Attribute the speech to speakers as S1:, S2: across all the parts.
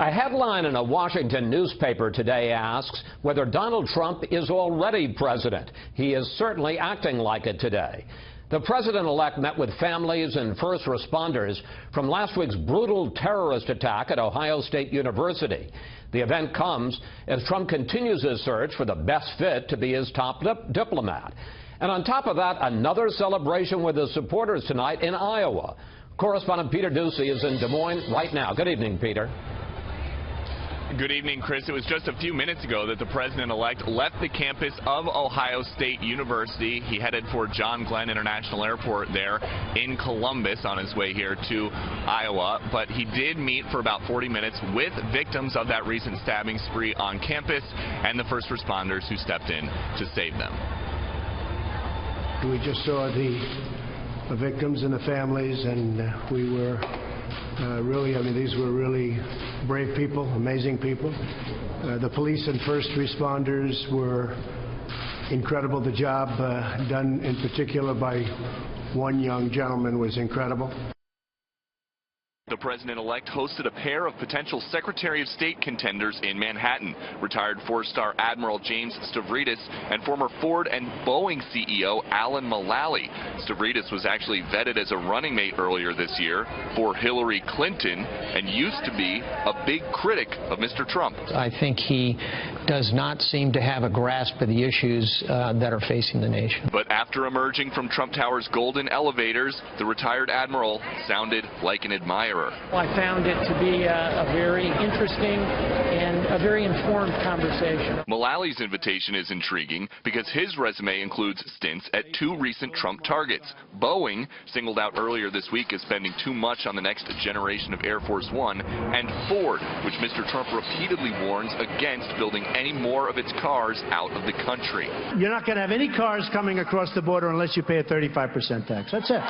S1: A headline in a Washington newspaper today asks whether Donald Trump is already president. He is certainly acting like it today. The president-elect met with families and first responders from last week's brutal terrorist attack at Ohio State University. The event comes as Trump continues his search for the best fit to be his top diplomat. And on top of that, another celebration with his supporters tonight in Iowa. Correspondent Peter Doocy is in Des Moines right now. Good evening, Peter.
S2: Good evening, Chris. It was just a few minutes ago that the president-elect left the campus of Ohio State University. He headed for John Glenn International Airport there in Columbus on his way here to Iowa. But he did meet for about 40 minutes with victims of that recent stabbing spree on campus and the first responders who stepped in to save them.
S3: We just saw the victims and the families, and we were these were really brave people, amazing people. The police and first responders were incredible. The job done in particular by one young gentleman was incredible.
S2: The president-elect hosted a pair of potential Secretary of State contenders in Manhattan, retired four-star Admiral James Stavridis and former Ford and Boeing CEO Alan Mulally. Stavridis was actually vetted as a running mate earlier this year for Hillary Clinton and used to be a big critic of Mr. Trump.
S4: I think he does not seem to have a grasp of the issues that are facing the nation.
S2: But after emerging from Trump Tower's golden elevators, the retired admiral sounded like an admirer.
S5: I found it to be a very interesting and a very informed conversation.
S2: Mullally's invitation is intriguing because his resume includes stints at two recent Trump targets. Boeing, singled out earlier this week as spending too much on the next generation of Air Force One, and Ford, which Mr. Trump repeatedly warns against building any more of its cars out of the country.
S3: You're not going to have any cars coming across the border unless you pay a 35% tax. That's it.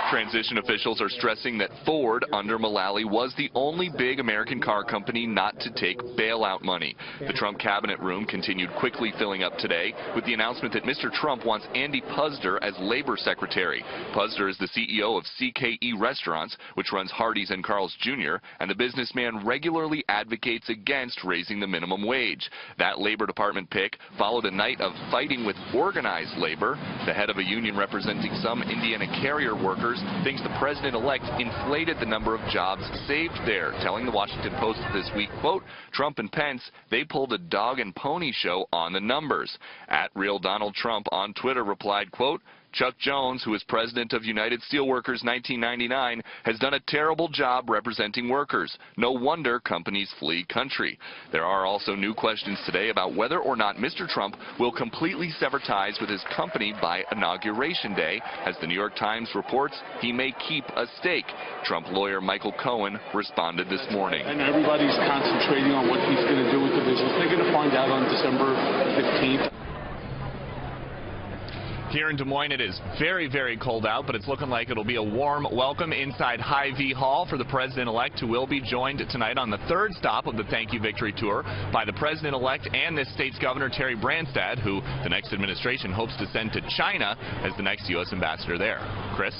S2: Transition officials are stressing that Ford, under Mulally, was the only big American car company not to take bailout money. The Trump cabinet room continued quickly filling up today with the announcement that Mr. Trump wants Andy Puzder as labor secretary. Puzder is the CEO of CKE Restaurants, which runs Hardee's and Carl's Jr., and the businessman regularly advocates against raising the minimum wage. That Labor Department pick followed a night of fighting with organized labor. The head of a union representing some Indiana carrier workers thinks the president-elect inflated the number of jobs saved there, telling the Washington Post this week, quote, Trump and Pence, they pulled a dog and pony show on the numbers. At Real Donald Trump on Twitter replied, quote, Chuck Jones, who is president of United Steelworkers 1999, has done a terrible job representing workers. No wonder companies flee country. There are also new questions today about whether or not Mr. Trump will completely sever ties with his company by Inauguration Day. As the New York Times reports, he may keep a stake. Trump lawyer Michael Cohen responded this morning.
S6: And everybody's concentrating on what he's going to do with the business. They're going to find out on December 15th.
S2: Here in Des Moines, it is very, very cold out, but it's looking like it'll be a warm welcome inside Hy-Vee Hall for the president-elect, who will be joined tonight on the third stop of the Thank You Victory Tour by the president-elect and this state's governor, Terry Branstad, who the next administration hopes to send to China as the next U.S. ambassador there. Chris?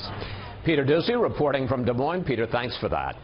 S1: Peter Doocy reporting from Des Moines. Peter, thanks for that.